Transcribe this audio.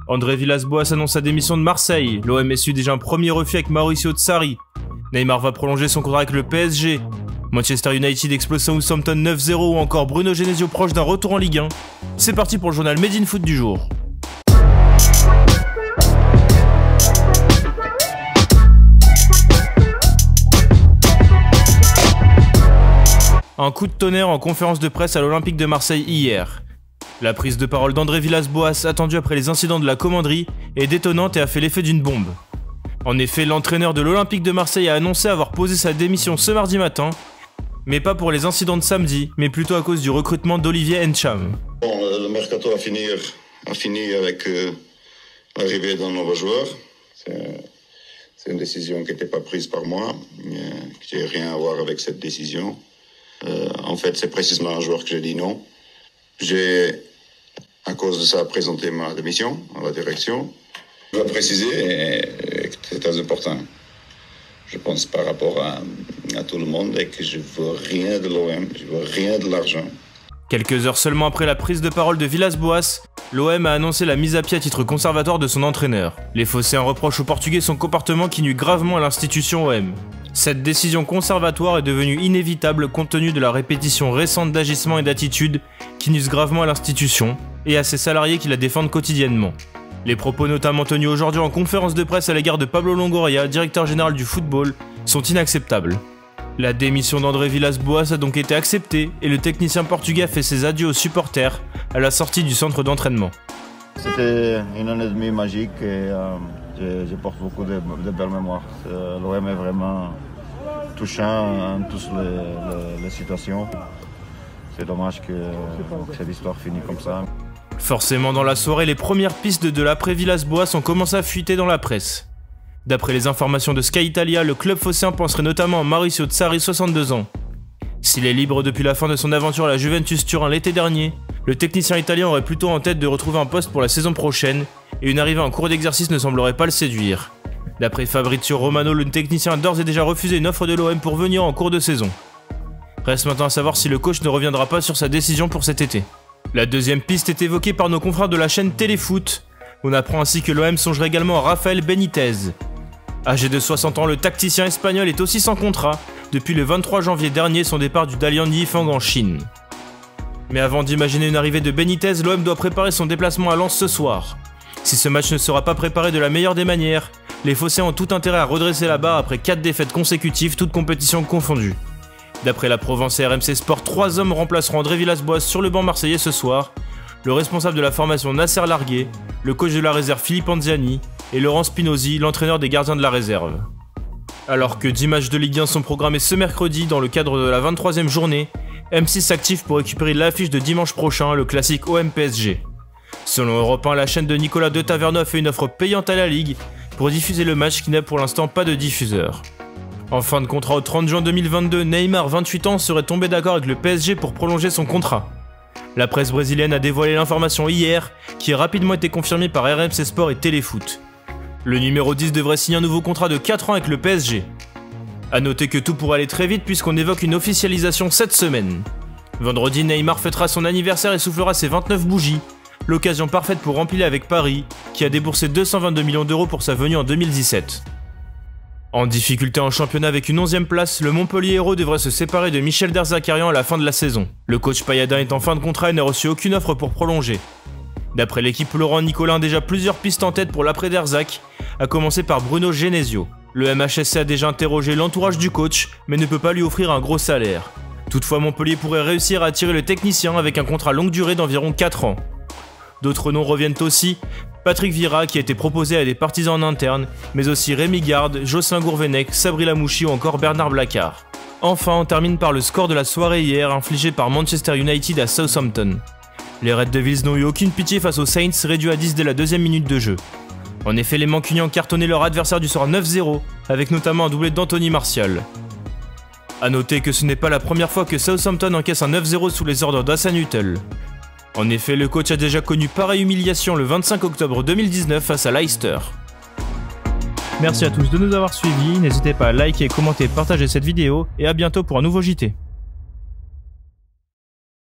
André Villas-Boas annonce sa démission de Marseille. L'OM essuie déjà un premier refus avec Mauricio Sarri. Neymar va prolonger son contrat avec le PSG. Manchester United explose Southampton 9-0 ou encore Bruno Genesio proche d'un retour en Ligue 1. C'est parti pour le journal Made in Foot du jour. Un coup de tonnerre en conférence de presse à l'Olympique de Marseille hier. La prise de parole d'André Villas-Boas, attendue après les incidents de la commanderie, est détonnante et a fait l'effet d'une bombe. En effet, l'entraîneur de l'Olympique de Marseille a annoncé avoir posé sa démission ce mardi matin, mais pas pour les incidents de samedi, mais plutôt à cause du recrutement d'Olivier Ntcham. Bon, le mercato a fini avec l'arrivée d'un nouveau joueur. C'est une décision qui n'était pas prise par moi, qui n'a rien à voir avec cette décision. En fait, c'est précisément un joueur que j'ai dit non. J'ai, à cause de ça, présenté ma démission à la direction. Je dois préciser, et c'est très important, je pense par rapport à tout le monde, et que je ne veux rien de l'OM, je ne veux rien de l'argent. Quelques heures seulement après la prise de parole de Villas-Boas, l'OM a annoncé la mise à pied à titre conservatoire de son entraîneur. Les Phocéens reprochent au Portugais son comportement qui nuit gravement à l'institution OM. Cette décision conservatoire est devenue inévitable compte tenu de la répétition récente d'agissements et d'attitudes qui nuisent gravement à l'institution et à ses salariés qui la défendent quotidiennement. Les propos notamment tenus aujourd'hui en conférence de presse à l'égard de Pablo Longoria, directeur général du football, sont inacceptables. La démission d'André Villas-Boas a donc été acceptée et le technicien portugais a fait ses adieux aux supporters à la sortie du centre d'entraînement. C'était une année et demie magique et je porte beaucoup de belles mémoires. L'OM est vraiment touchant en toutes les situations. C'est dommage que cette histoire finisse comme ça. Forcément, dans la soirée, les premières pistes de l'après Villas-Boas ont commencé à fuiter dans la presse. D'après les informations de Sky Italia, le club phocéen penserait notamment à Mauricio Sarri, 62 ans. S'il est libre depuis la fin de son aventure à la Juventus Turin l'été dernier, le technicien italien aurait plutôt en tête de retrouver un poste pour la saison prochaine, et une arrivée en cours d'exercice ne semblerait pas le séduire. D'après Fabrizio Romano, le technicien a d'ores et déjà refusé une offre de l'OM pour venir en cours de saison. Reste maintenant à savoir si le coach ne reviendra pas sur sa décision pour cet été. La deuxième piste est évoquée par nos confrères de la chaîne Téléfoot. On apprend ainsi que l'OM songerait également à Rafael Benitez. Âgé de 60 ans, le tacticien espagnol est aussi sans contrat depuis le 23 janvier dernier son départ du Dalian Yifang en Chine. Mais avant d'imaginer une arrivée de Benitez, l'OM doit préparer son déplacement à Lens ce soir. Si ce match ne sera pas préparé de la meilleure des manières, les Phocéens ont tout intérêt à redresser la barre après 4 défaites consécutives, toutes compétitions confondues. D'après la Provence et RMC Sport, 3 hommes remplaceront André Villas-Boas sur le banc marseillais ce soir, le responsable de la formation Nasser Largué, le coach de la réserve Philippe Anziani et Laurent Spinozzi, l'entraîneur des gardiens de la réserve. Alors que 10 matchs de Ligue 1 sont programmés ce mercredi dans le cadre de la 23e journée, M6 s'active pour récupérer l'affiche de dimanche prochain, le classique OM-PSG. Selon Europe 1, la chaîne de Nicolas de Taverneau a fait une offre payante à la Ligue pour diffuser le match qui n'a pour l'instant pas de diffuseur. En fin de contrat au 30 juin 2022, Neymar, 28 ans, serait tombé d'accord avec le PSG pour prolonger son contrat. La presse brésilienne a dévoilé l'information hier, qui a rapidement été confirmée par RMC Sport et Téléfoot. Le numéro 10 devrait signer un nouveau contrat de 4 ans avec le PSG. A noter que tout pourrait aller très vite puisqu'on évoque une officialisation cette semaine. Vendredi, Neymar fêtera son anniversaire et soufflera ses 29 bougies, l'occasion parfaite pour remplir avec Paris, qui a déboursé 222 millions d'euros pour sa venue en 2017. En difficulté en championnat avec une 11e place, le Montpellier Hérault devrait se séparer de Michel Derzakarian à la fin de la saison. Le coach Payadin est en fin de contrat et n'a reçu aucune offre pour prolonger. D'après l'équipe, Laurent Nicolin a déjà plusieurs pistes en tête pour l'après Derzac, à commencer par Bruno Genesio. Le MHSC a déjà interrogé l'entourage du coach, mais ne peut pas lui offrir un gros salaire. Toutefois, Montpellier pourrait réussir à attirer le technicien avec un contrat longue durée d'environ 4 ans. D'autres noms reviennent aussi, Patrick Vieira qui a été proposé à des partisans en interne, mais aussi Rémi Garde, Jocelyn Gourvenec, Sabri Lamouchi ou encore Bernard Blacard. Enfin, on termine par le score de la soirée hier infligé par Manchester United à Southampton. Les Red Devils n'ont eu aucune pitié face aux Saints, réduits à 10 dès la 2e minute de jeu. En effet, les Mancunians cartonnaient leur adversaire du soir 9-0, avec notamment un doublé d'Anthony Martial. A noter que ce n'est pas la première fois que Southampton encaisse un 9-0 sous les ordres d'Hassan Hutel. En effet, le coach a déjà connu pareille humiliation le 25 octobre 2019 face à Leicester. Merci à tous de nous avoir suivis, n'hésitez pas à liker, commenter, partager cette vidéo et à bientôt pour un nouveau JT.